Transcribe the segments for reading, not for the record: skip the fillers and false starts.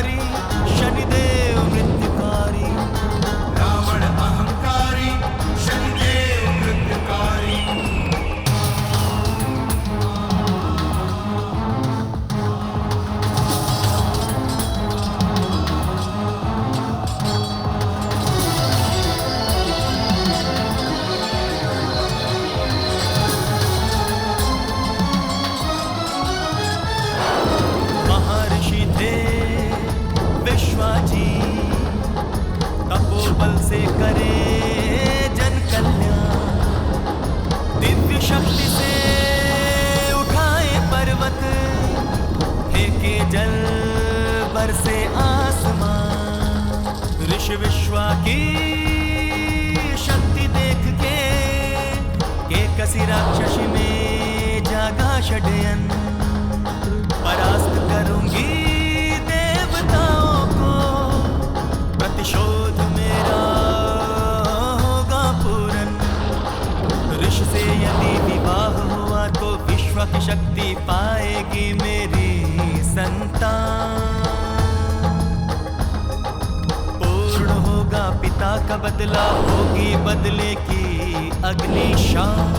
अहंकारी, शनिदेव मृत्युकारी। रावण अहंकारी, शनिदेव मृत्युकारी। महर्षि थे विश्वाजी, तपोबल से करे जन कल्याण। दिव्य शक्ति से उठाए पर्वत, फेंके जल बरसे आसमान। ऋषि विश्वा की शक्ति देख के कसी राक्षसी में जागा षड्यंत्र। परास्त करूंगी देवताओं को, प्रतिशोध मेरा होगा पूर्ण। ऋषि से यदि विवाह हुआ तो विश्व की शक्ति पाएगी मेरी संतान। पूर्ण होगा पिता का बदला, होगी बदले की अग्नि शान।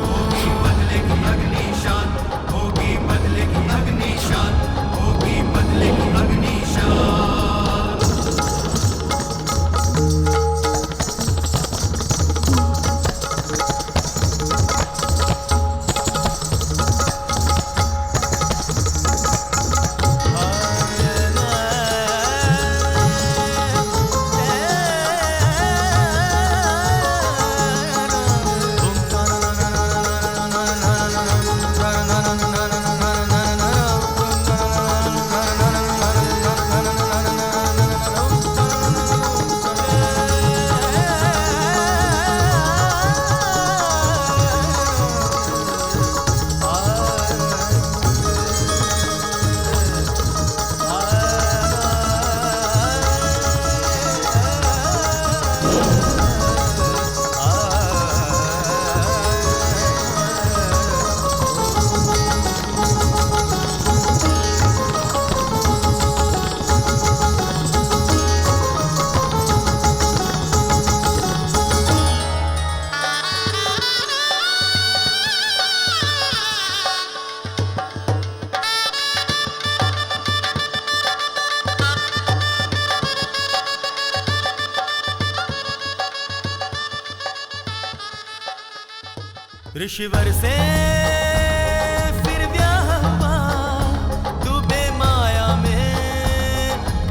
होगी बदले की अग्नि शान, होगी बदले की अग्नि शान, होगी बदले की अग्नि शान। ऋषिवर से फिर ब्याह हुआ, डूबे माया में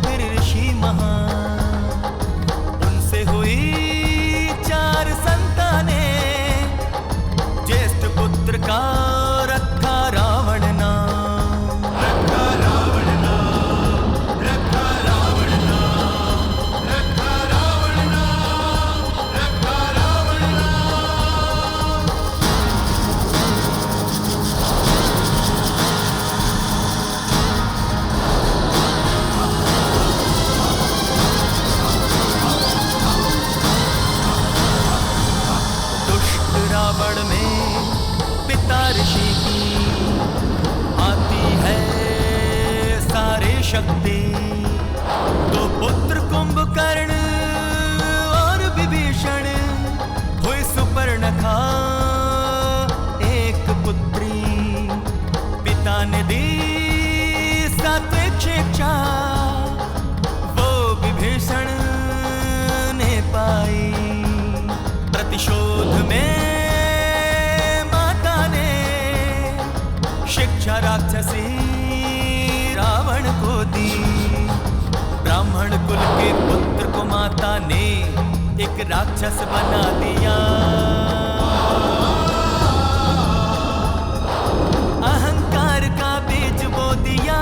फिर ऋषि महान। उनसे हुई 4 संतानें, ज्येष्ठ पुत्र का रखा रावण नाम। रखा रावण नाम, रखा रावण नाम, रखा रावण नाम, रखा रावण नाम। दुष्ट रावण में पिता ऋषि की आती है सारे शक्ति। 2 पुत्र कुंभकर्ण और विभीषण, हुई सुपर्णखा एक पुत्री। पिता ने दी सात्विक शिक्षा, वो विभीषण ने पाई। प्रतिशोध में माता ने शिक्षा राक्षसी रावण को दी। ब्राह्मण कुल के पुत्र को माता ने एक राक्षस बना दिया। अहंकार का बीज बो दिया,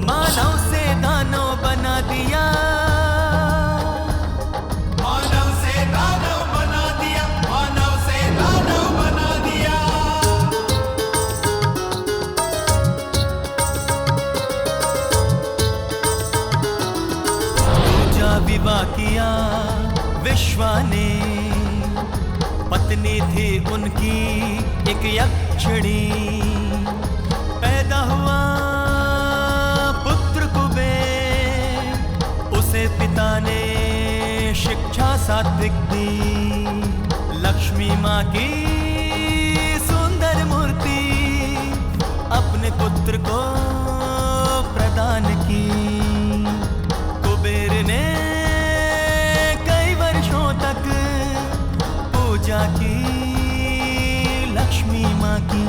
मानव से दानव बना दिया। मानव से दानव बना दिया, मानव से दानव बना दिया। दूजा विवाह किया विश्वा ने, पत्नी थी उनकी एक यक्षिणी। पैदा हुआ छा सात्विक दी लक्ष्मी माँ की सुंदर मूर्ति अपने पुत्र को प्रदान की। कुबेर ने कई वर्षों तक पूजा की लक्ष्मी माँ की।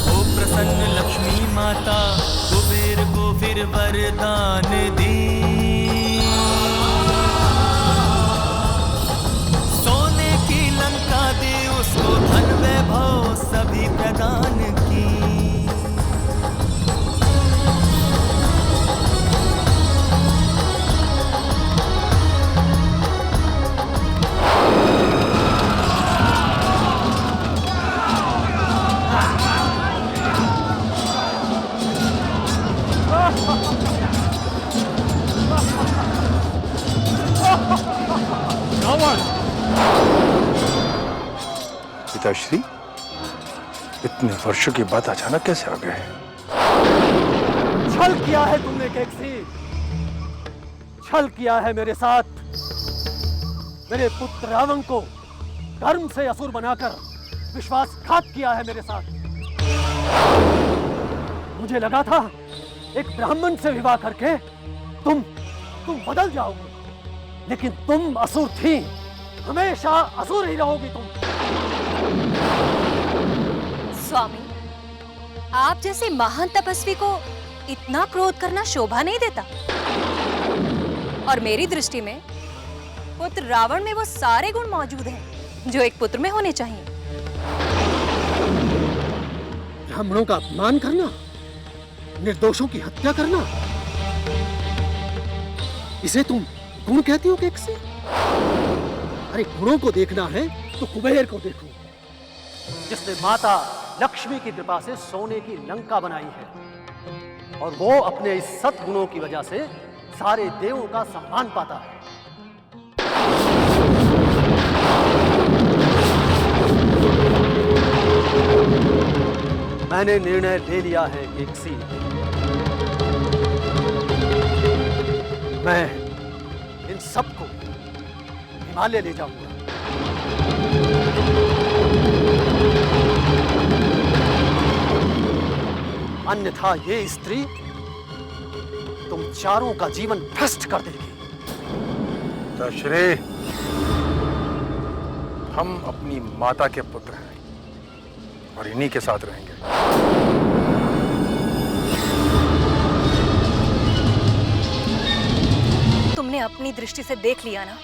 वो प्रसन्न लक्ष्मी माता कुबेर को फिर वरदान दी। सोने की लंका दी उसको, धन वैभव सभी प्रदान की। पिताश्री, इतने वर्षों के बाद अचानक कैसे आ गए? छल किया है तुमने केकसी, छल किया है मेरे साथ। मेरे पुत्र रावण को कर्म से असुर बनाकर विश्वासघात किया है मेरे साथ। मुझे लगा था एक ब्राह्मण से विवाह करके तुम बदल जाओगे, लेकिन तुम असुर थी, हमेशा असुर ही रहोगी तुम। स्वामी, आप जैसे महान तपस्वी को इतना क्रोध करना शोभा नहीं देता। और मेरी दृष्टि में पुत्र रावण में वो सारे गुण मौजूद हैं जो एक पुत्र में होने चाहिए। ब्राह्मणों का अपमान करना, निर्दोषों की हत्या करना, इसे तुम गुण कहती हो केकसी? अरे गुणों को देखना है तो कुबेर को देखो, जिसने माता लक्ष्मी की कृपा से सोने की लंका बनाई है, और वो अपने इस सद्गुणों की वजह से सारे देवों का सम्मान पाता है। मैंने निर्णय ले लिया है केकसी, मैं इन सबको हिमालय ले जाऊंगा। अन्यथा ये स्त्री तुम चारों का जीवन भ्रष्ट कर देगी। पिताश्री, हम अपनी माता के पुत्र हैं और इन्हीं के साथ रहेंगे। तुमने अपनी दृष्टि से देख लिया ना,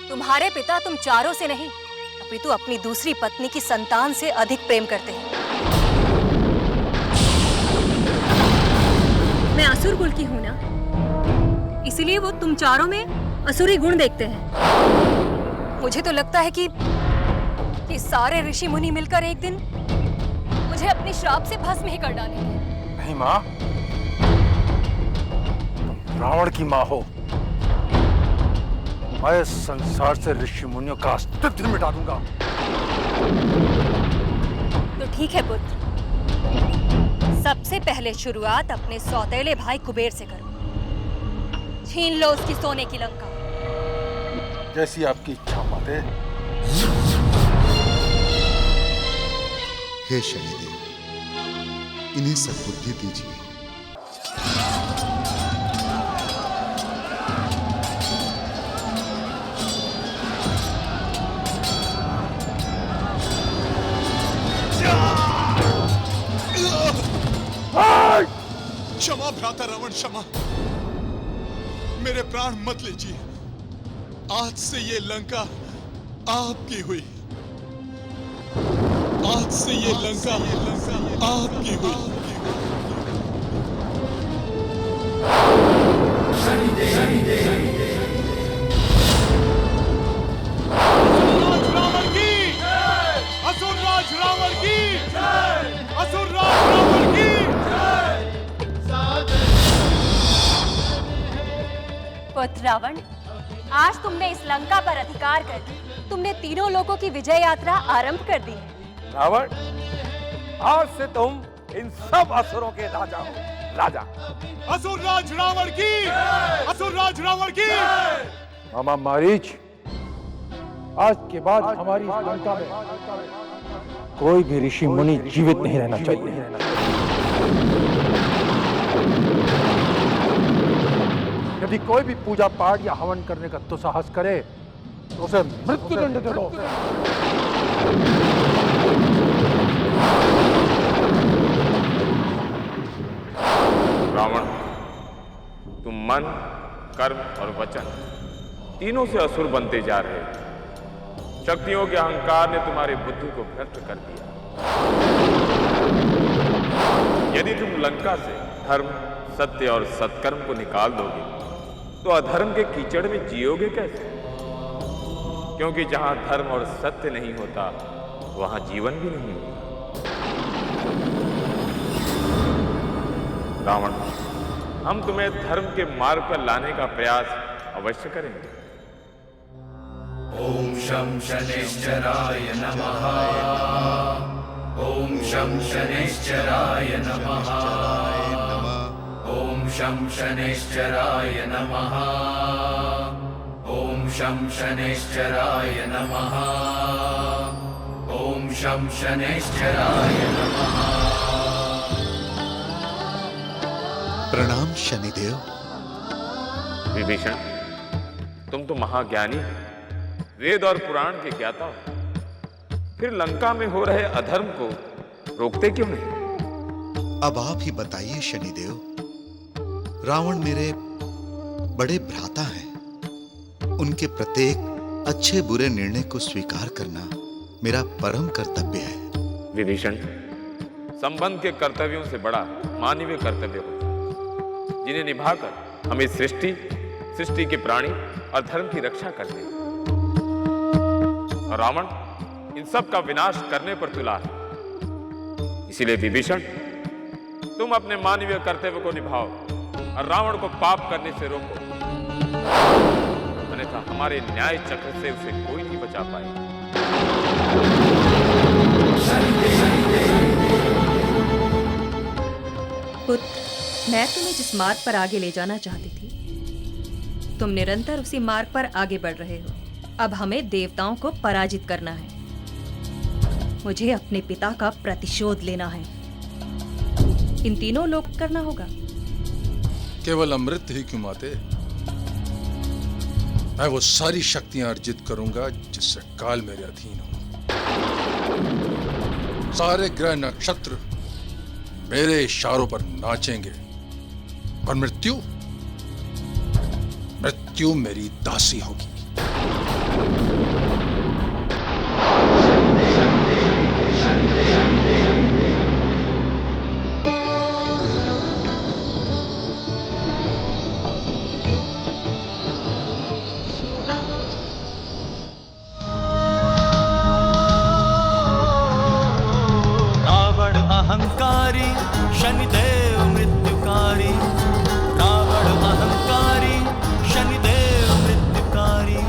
तुम्हारे पिता तुम चारों से नहीं अपितु अपनी दूसरी पत्नी की संतान से अधिक प्रेम करते हैं। मैं असुर कुल की हूं ना, इसीलिए वो तुम चारों में असुरी गुण देखते हैं। मुझे तो लगता है कि सारे ऋषि मुनि मिलकर एक दिन मुझे अपने श्राप से भस्म ही कर डालेंगे। नहीं माँ, तुम रावण की माँ हो। मैं संसार से ऋषि मुनियों का अस्तित्व मिटा दूंगा। तो ठीक है पुत्र, सबसे पहले शुरुआत अपने सौतेले भाई कुबेर से करो। छीन लो उसकी सोने की लंका। जैसी आपकी इच्छा माते। हे शनिदेव, इन्हें सद्बुद्धि दीजिए। क्षमा भ्राता रावण, क्षमा। मेरे प्राण मत लीजिए। आज से ये लंका आपकी हुई। आज से ये लंका आपकी हुई। असुरराज रावण की, असुरराज रावण की। पुत्र रावण, आज तुमने इस लंका पर अधिकार कर दी। तुमने तीनों लोगों की विजय यात्रा आरंभ कर दी है। रावण, आज से तुम इन सब असुरों के राजा हो, राजा। असुरराज रावण की, असुरराज रावण की। मामा मारीच, आज के बाद हमारी इस लंका में कोई भी ऋषि मुनि जीवित नहीं रहना चाहिए। यदि कोई भी पूजा पाठ या हवन करने का दुस्साहस करे तो उसे मृत्युदंड दे दो। रावण, तुम मन, कर्म और वचन तीनों से असुर बनते जा रहे हो। शक्तियों के अहंकार ने तुम्हारी बुद्धि को भ्रष्ट कर दिया। यदि तुम लंका से धर्म, सत्य और सत्कर्म को निकाल दोगे तो अधर्म के कीचड़ में जियोगे कैसे? क्योंकि जहां धर्म और सत्य नहीं होता वहां जीवन भी नहीं होता। रावण, हम तुम्हें धर्म के मार्ग पर लाने का प्रयास अवश्य करेंगे। ओम शं शनैश्चराय नमः। ओम शं शनैश्चराय नमः। ओम शं शनैश्चराय नमः। ओम शं शनैश्चराय नमः। ओम शं शनैश्चराय नमः। प्रणाम शनिदेव। विभीषण, तुम तो महाज्ञानी, वेद और पुराण के ज्ञाता हो, फिर लंका में हो रहे अधर्म को रोकते क्यों नहीं? अब आप ही बताइए शनिदेव। रावण मेरे बड़े भ्राता हैं। उनके प्रत्येक अच्छे बुरे निर्णय को स्वीकार करना मेरा परम कर्तव्य है। विभीषण, संबंध के कर्तव्यों से बड़ा मानवीय कर्तव्य होता है, जिन्हें निभाकर हम इस सृष्टि के प्राणी और धर्म की रक्षा करते हैं। और रावण इन सब का विनाश करने पर तुला है। इसीलिए विभीषण, तुम अपने मानवीय कर्तव्य को निभाओ और रावण को पाप करने से रोको, अन्यथा हमारे न्याय चक्र से उसे कोई नहीं बचा पाएगा। पुत्र, मैं तुम्हें जिस मार्ग पर आगे ले जाना चाहती थी, तुम निरंतर उसी मार्ग पर आगे बढ़ रहे हो। अब हमें देवताओं को पराजित करना है। मुझे अपने पिता का प्रतिशोध लेना है। इन तीनों लोग करना होगा। केवल अमृत ही क्यों माते? मैं वो सारी शक्तियां अर्जित करूंगा जिससे काल मेरे अधीन हो। सारे ग्रह नक्षत्र मेरे इशारों पर नाचेंगे और मृत्यु मेरी दासी होगी। रावण अहंकारी, शनिदेव मृत्युकारी। रावण अहंकारी, शनिदेव मृत्युकारी।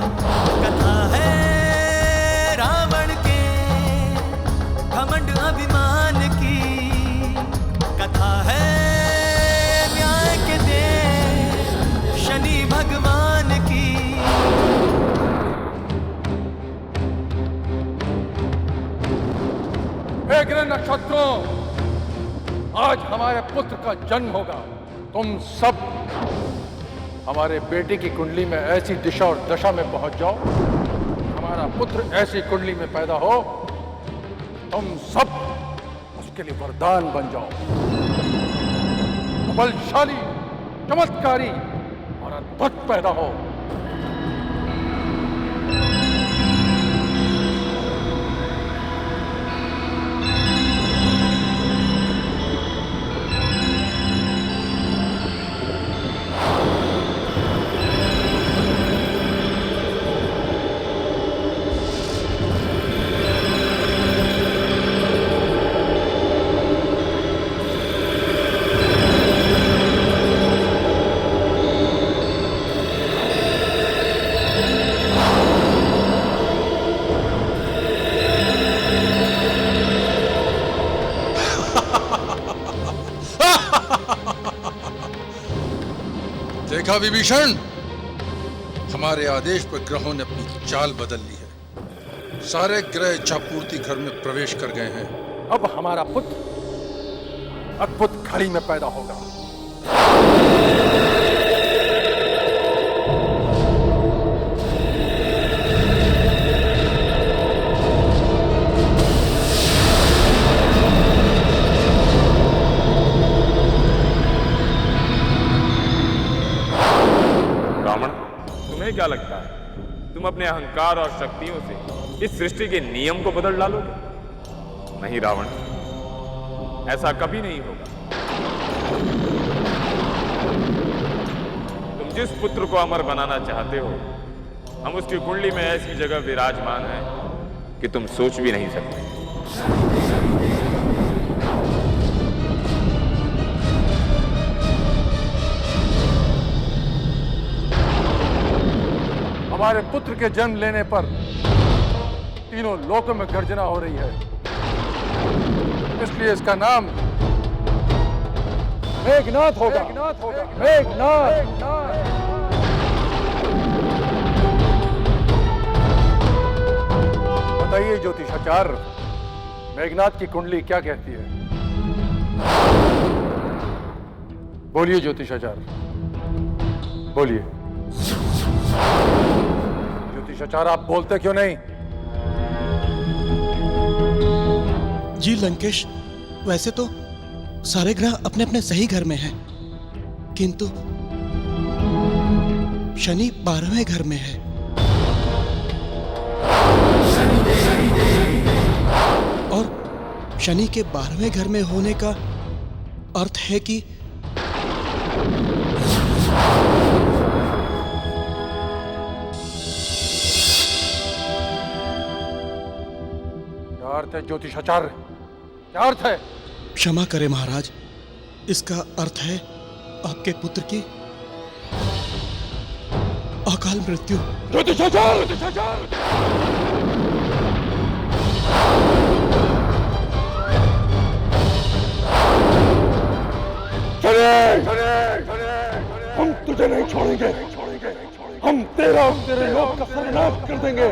कथा है रावण के घमंड अभिमान की। कथा है न्याय के देव शनि भगवान की। हे ग्रह नक्षत्रों, आज हमारे पुत्र का जन्म होगा। तुम सब हमारे बेटे की कुंडली में ऐसी दिशा और दशा में पहुंच जाओ, हमारा पुत्र ऐसी कुंडली में पैदा हो, तुम सब उसके लिए वरदान बन जाओ। बलशाली, चमत्कारी और अद्भुत पैदा हो। देखा विभीषण, हमारे आदेश पर ग्रहों ने अपनी चाल बदल ली है। सारे ग्रह इच्छापूर्ति घर में प्रवेश कर गए हैं। अब हमारा पुत्र अद्भुत घड़ी में पैदा होगा। क्या लगता है तुम अपने अहंकार और शक्तियों से इस सृष्टि के नियम को बदल डालोगे? नहीं रावण, ऐसा कभी नहीं होगा। तुम जिस पुत्र को अमर बनाना चाहते हो, हम उसकी कुंडली में ऐसी जगह विराजमान है कि तुम सोच भी नहीं सकते। हमारे पुत्र के जन्म लेने पर तीनों लोकों में गर्जना हो रही है, इसलिए इसका नाम मेघनाद होगा। मेघनाद। बताइए ज्योतिषाचार्य, मेघनाद की कुंडली क्या कहती है? बोलिए ज्योतिषाचार्य, बोलिए। ज्योतिषाचार्य, आप बोलते क्यों नहीं? जी लंकेश, वैसे तो सारे ग्रह अपने अपने सही घर में हैं, किंतु शनि 12वें घर में है। और शनि के 12वें घर में होने का अर्थ है कि क्या अर्थ है ज्योतिषाचार्य? क्या अर्थ है? क्षमा करें महाराज, इसका अर्थ है आपके पुत्र की अकाल मृत्यु। ज्योतिषाचार्य! हम तुझे नहीं छोड़ेंगे। हम तेरा और तेरे लोग का सर्वनाश कर देंगे।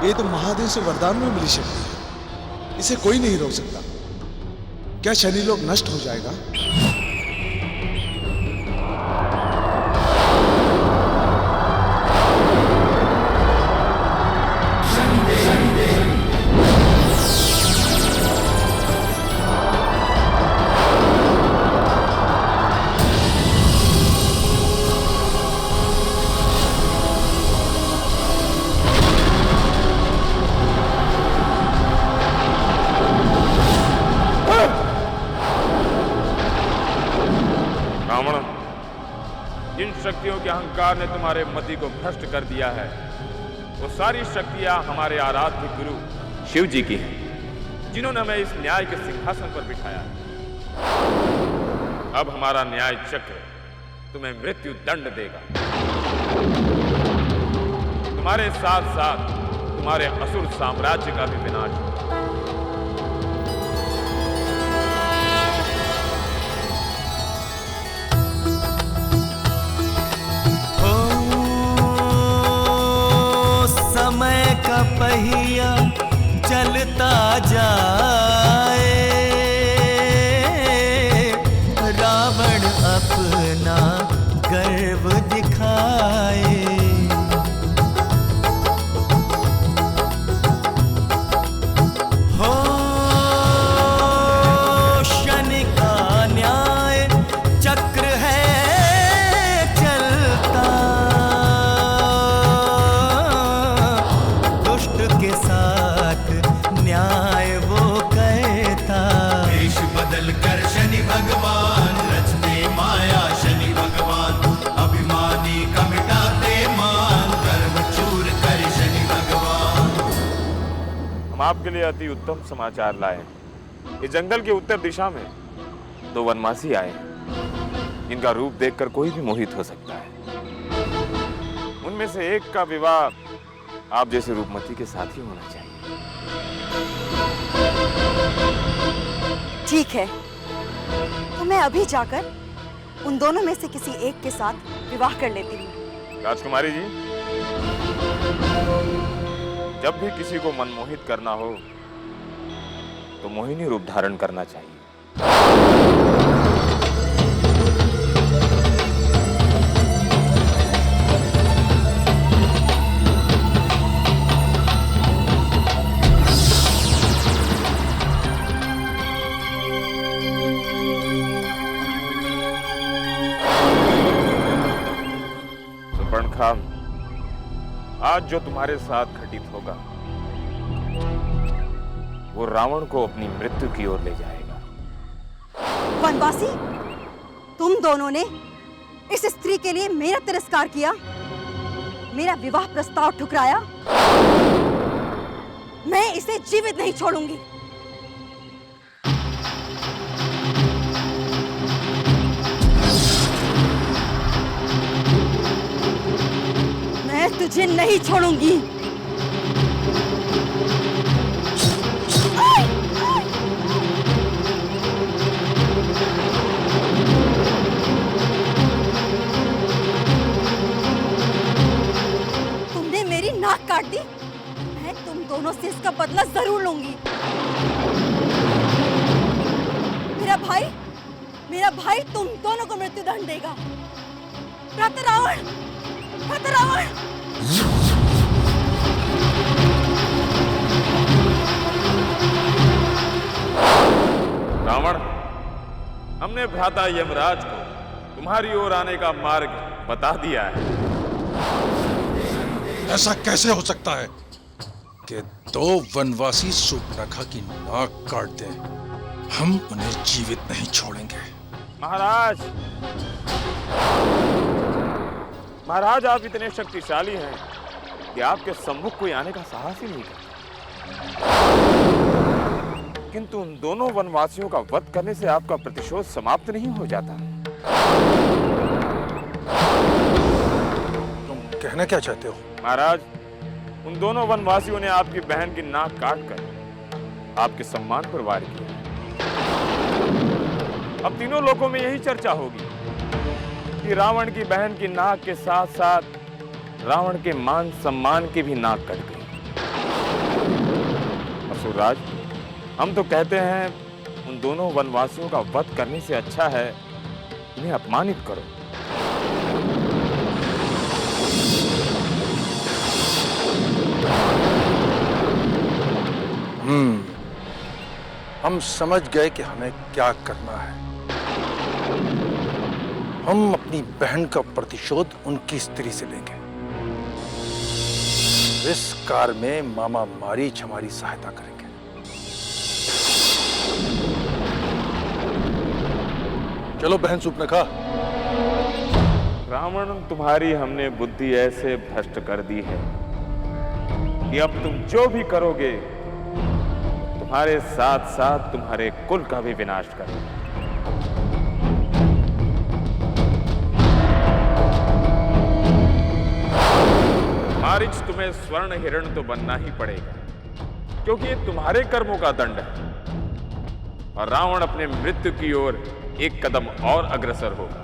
ये तो महादेव से वरदान में मिली शक्ति है, इसे कोई नहीं रोक सकता। क्या शनि लोक नष्ट हो जाएगा? शक्तियों के अहंकार ने तुम्हारे मति को भ्रष्ट कर दिया है। वो सारी शक्तियां हमारे आराध्य गुरु शिव जी की हैं, जिन्होंने हमें इस न्याय के सिंहासन पर बिठाया है। अब हमारा न्याय चक्र तुम्हें मृत्यु दंड देगा। तुम्हारे साथ साथ तुम्हारे असुर साम्राज्य का भी विनाश होगा। समय का पहिया चलता जाए, रावण अपना गर्व दिखाए। हो शनि का न्याय चक्र है चलता, के साथ न्याय वो आपके लिए अति उत्तम समाचार लाए हैं। इस जंगल के उत्तर दिशा में 2 वनवासी आए हैं। इनका रूप देखकर कोई भी मोहित हो सकता है। उनमें से एक का विवाह आप जैसे रूपमती के साथ ही होना चाहिए। ठीक है, तो मैं अभी जाकर उन दोनों में से किसी एक के साथ विवाह कर लेती हूँ। राजकुमारी जी, जब भी किसी को मनमोहित करना हो तो मोहिनी रूप धारण करना चाहिए। सुपर्णखा, आज जो तुम्हारे साथ घटित होगा वो रावण को अपनी मृत्यु की ओर ले जाएगा। वनवासी, तुम दोनों ने इस स्त्री के लिए मेरा तिरस्कार किया, मेरा विवाह प्रस्ताव ठुकराया। मैं इसे जीवित नहीं छोड़ूंगी। मैं तुझे नहीं छोड़ूंगी। तुमने मेरी नाक काट दी, मैं तुम दोनों से इसका बदला जरूर लूंगी। मेरा भाई तुम दोनों को मृत्युदंड देगा। रावण! रावण, हमने भ्राता यमराज को तुम्हारी ओर आने का मार्ग बता दिया है। ऐसा कैसे हो सकता है कि 2 वनवासी सुपर्णखा की नाक काट दें? हम उन्हें जीवित नहीं छोड़ेंगे। महाराज, आप इतने शक्तिशाली हैं कि आपके सम्मुख कोई आने का साहस ही नहीं करता। किंतु उन दोनों वनवासियों का वध करने से आपका प्रतिशोध समाप्त नहीं हो जाता। तुम कहना क्या चाहते हो? महाराज, उन दोनों वनवासियों ने आपकी बहन की नाक काटकर आपके सम्मान पर वार किया। अब तीनों लोगों में यही चर्चा होगी कि रावण की बहन की नाक के साथ साथ रावण के मान सम्मान की भी नाक कट गई। असुरराज, हम तो कहते हैं उन दोनों वनवासियों का वध करने से अच्छा है उन्हें अपमानित करो। हम समझ गए कि हमें क्या करना है। हम अपनी बहन का प्रतिशोध उनकी स्त्री से लेंगे। इस कार्य में मामा मारीच हमारी सहायता करेंगे। चलो बहन सुपर्णखा। रावण, तुम्हारी हमने बुद्धि ऐसे भ्रष्ट कर दी है कि अब तुम जो भी करोगे तुम्हारे साथ साथ तुम्हारे कुल का भी विनाश करेगा। मारीच, तुम्हें स्वर्ण हिरण तो बनना ही पड़ेगा क्योंकि ये तुम्हारे कर्मों का दंड है और रावण अपने मृत्यु की ओर एक कदम और अग्रसर होगा।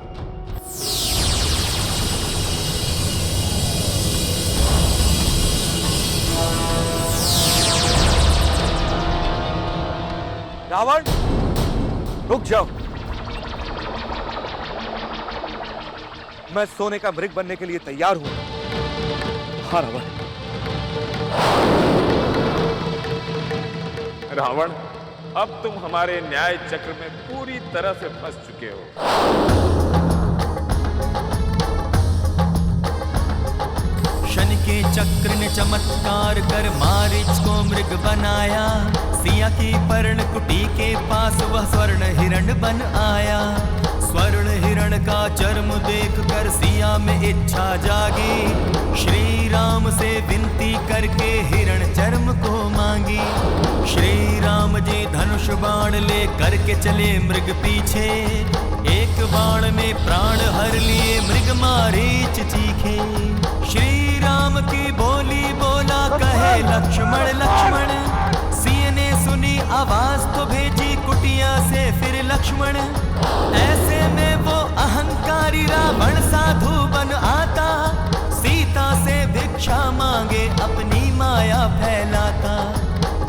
रावण, रुक जाओ। मैं सोने का मृग बनने के लिए तैयार हूं। हाँ रावण। रावण, अब तुम हमारे न्याय चक्र में पूरी तरह से फंस चुके हो। शनि के चक्र ने चमत्कार कर मारीच को मृग बनाया। सिया की पर्ण कुटी के पास वह स्वर्ण हिरण बन आया। स्वर्ण हिरण हिरण का चर्म देखकर सिया में इच्छा जागी। श्री राम से विनती करके हिरण चर्म को मांगी। श्री राम जी धनुष बाण ले करके चले मृग पीछे। एक बाण में प्राण हर लिए मृग मारीच चीखे। श्री राम की बोली बोला कहे लक्ष्मण लक्ष्मण। सिंह ने सुनी आवाज तो भेजी कुटिया से फिर लक्ष्मण। ऐसे में वो अहंकारी रावण साधु बन आता। सीता से भिक्षा मांगे अपनी माया फैलाता।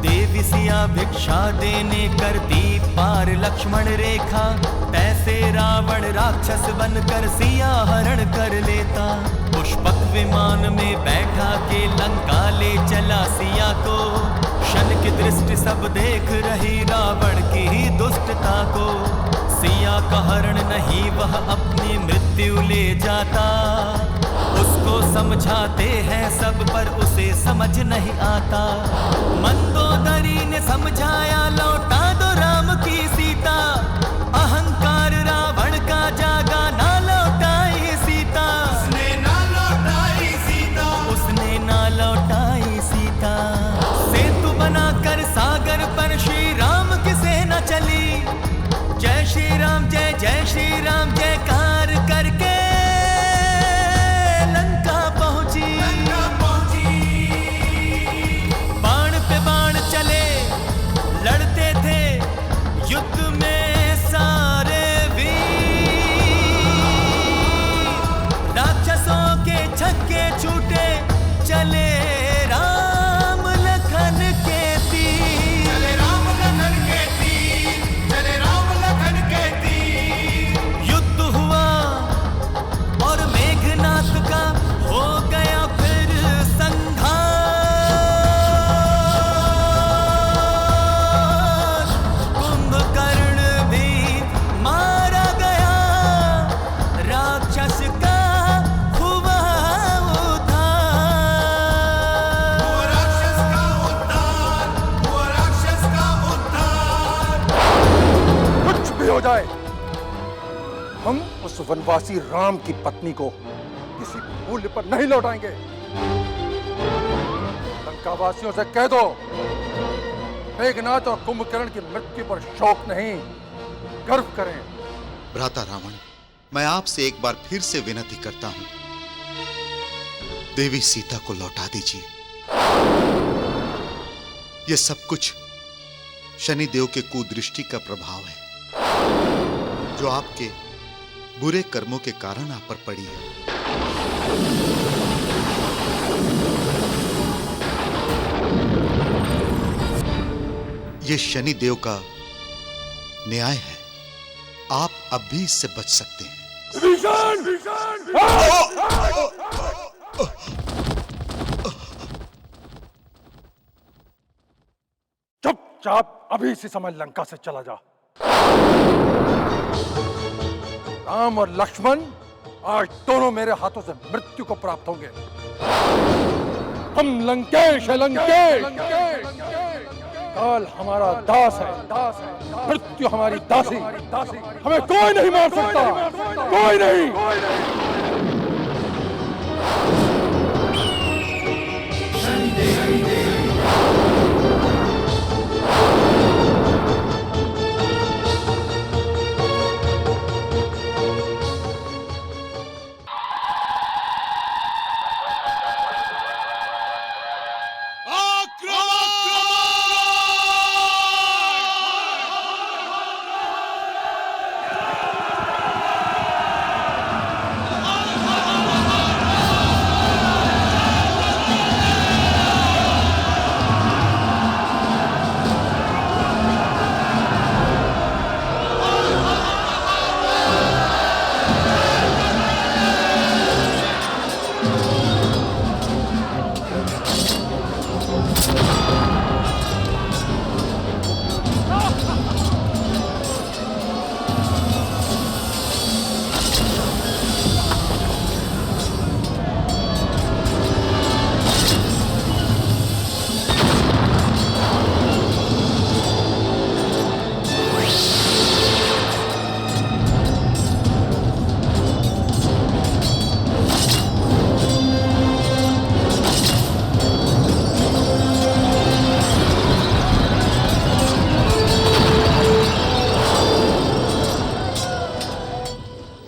देवी सिया भिक्षा देने करती पार लक्ष्मण रेखा। तैसे रावण राक्षस बनकर सिया हरण कर लेता। पुष्पक विमान में बैठा के लंका ले चला सिया को। शन की दृष्टि सब देख रही रावण की ही दुष्टता को। सिया का हरण नहीं वह अपनी मृत्यु ले जाता। उसको समझाते हैं सब पर उसे समझ नहीं आता। मंदोदरी ने समझाया लौटा दो राम की सीता। अहंकार रावण का जागा ना लौटाई सीता। उसने ना लौटाई सीता। उसने ना लौटाई सीता। सेतु बनाकर सागर पर श्री राम की सेना चली। जय श्री राम जय जय श्री राम जयकार करके लंका पहुंची। बाण पे बाण चले लड़ते थे युद्ध में सारे वीर। राक्षसों के छक्के छूटे चले राम लखन के तीर। चले राम लखन के तीर। चले राम लखन के तीर। युद्ध हुआ और मेघनाथ का हो गया फिर संघार। कुंभकर्ण भी मारा गया। राक्षस का हुआ उद्धार। वो राक्षस का उद्धार। वो राक्षस का उद्धार। कुछ भी हो जाए, हम उस वनवासी राम की पत्नी को किसी मूल्य पर नहीं लौटाएंगे। लंकावासियों से कह दो, मेघनाथ और कुंभकर्ण की मृत्यु पर शोक नहीं, गर्व करें। भ्राता रावण, मैं आपसे एक बार फिर से विनती करता हूं, देवी सीता को लौटा दीजिए। यह सब कुछ शनिदेव के कुदृष्टि का प्रभाव है, जो आपके बुरे कर्मों के कारण आप पर पड़ी है। यह शनिदेव का न्याय है। आप अब भी इससे बच सकते हैं। चुपचाप अभी इसी समय लंका से चला जा। राम और लक्ष्मण आज दोनों मेरे हाथों से मृत्यु को प्राप्त होंगे। हम लंकेश है, लंकेश। काल हमारा दास है, मृत्यु हमारी दासी। हमें कोई नहीं मार सकता, कोई नहीं।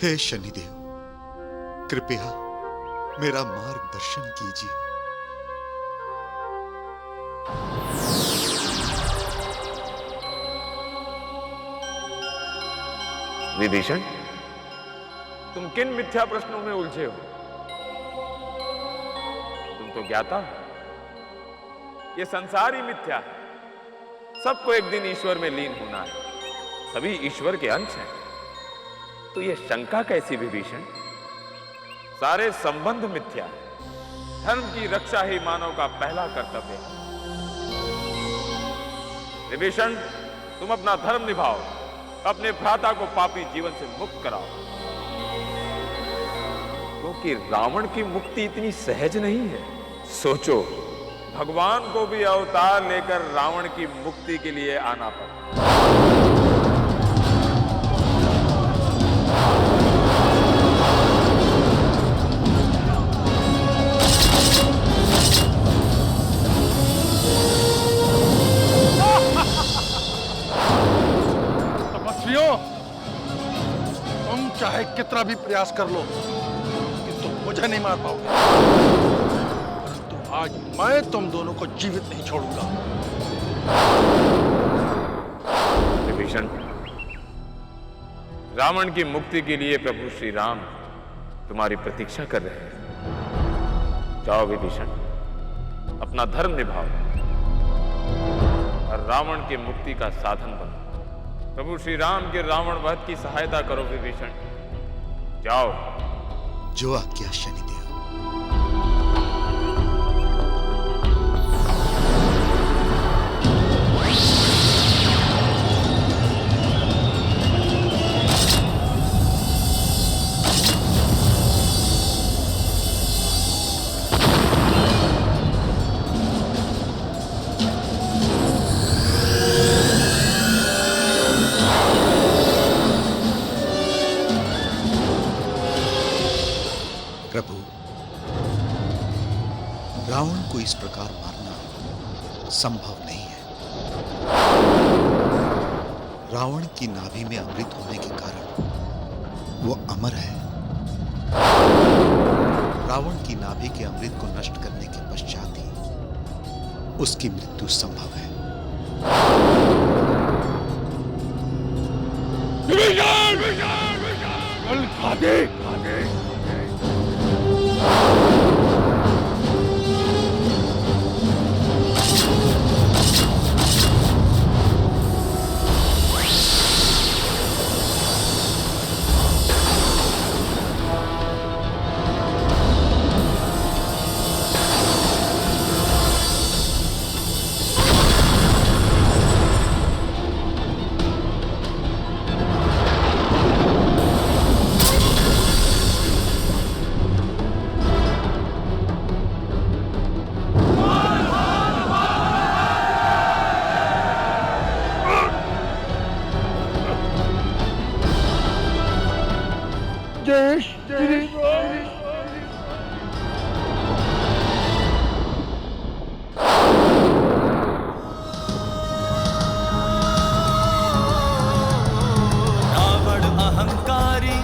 हे शनिदेव, कृपया मेरा मार्गदर्शन कीजिए। विभीषण, तुम किन मिथ्या प्रश्नों में उलझे हो? तुम तो ज्ञाता हो, ये संसार ही मिथ्या है। सबको एक दिन ईश्वर में लीन होना है, सभी ईश्वर के अंश हैं। तो ये शंका कैसी विभीषण? सारे संबंध मिथ्या है। धर्म की रक्षा ही मानव का पहला कर्तव्य है। विभीषण, तुम अपना धर्म निभाओ, अपने भ्राता को पापी जीवन से मुक्त कराओ, क्योंकि रावण की मुक्ति इतनी सहज नहीं है। सोचो, भगवान को भी अवतार लेकर रावण की मुक्ति के लिए आना पड़ा। तपस्वियों, तुम चाहे कितना भी प्रयास कर लो, किंतु मुझे नहीं मार पाओगे। परंतु आज मैं तुम दोनों को जीवित नहीं छोड़ूंगा। विभीषण, रावण की मुक्ति के लिए प्रभु श्री राम तुम्हारी प्रतीक्षा कर रहे हैं। जाओ विभीषण, अपना धर्म निभाओ और रावण की मुक्ति का साधन बनो। प्रभु श्री राम के रावण वध की सहायता करो विभीषण। जाओ। जो आज्ञा शनिदेव। प्रभु, रावण को इस प्रकार मारना संभव नहीं है। रावण की नाभि में अमृत होने के कारण वो अमर है। रावण की नाभि के अमृत को नष्ट करने के पश्चात ही उसकी मृत्यु संभव है। रावण अहंकारी,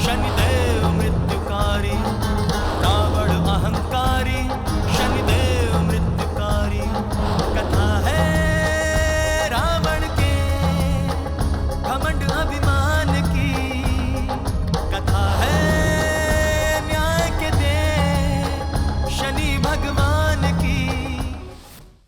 शनिदेव मृत्युकारी। रावण अहंकारी, शनिदेव मृत्युकारी। कथा है रावण के घमंड अभिमान की। कथा है न्याय के देव शनि भगवान।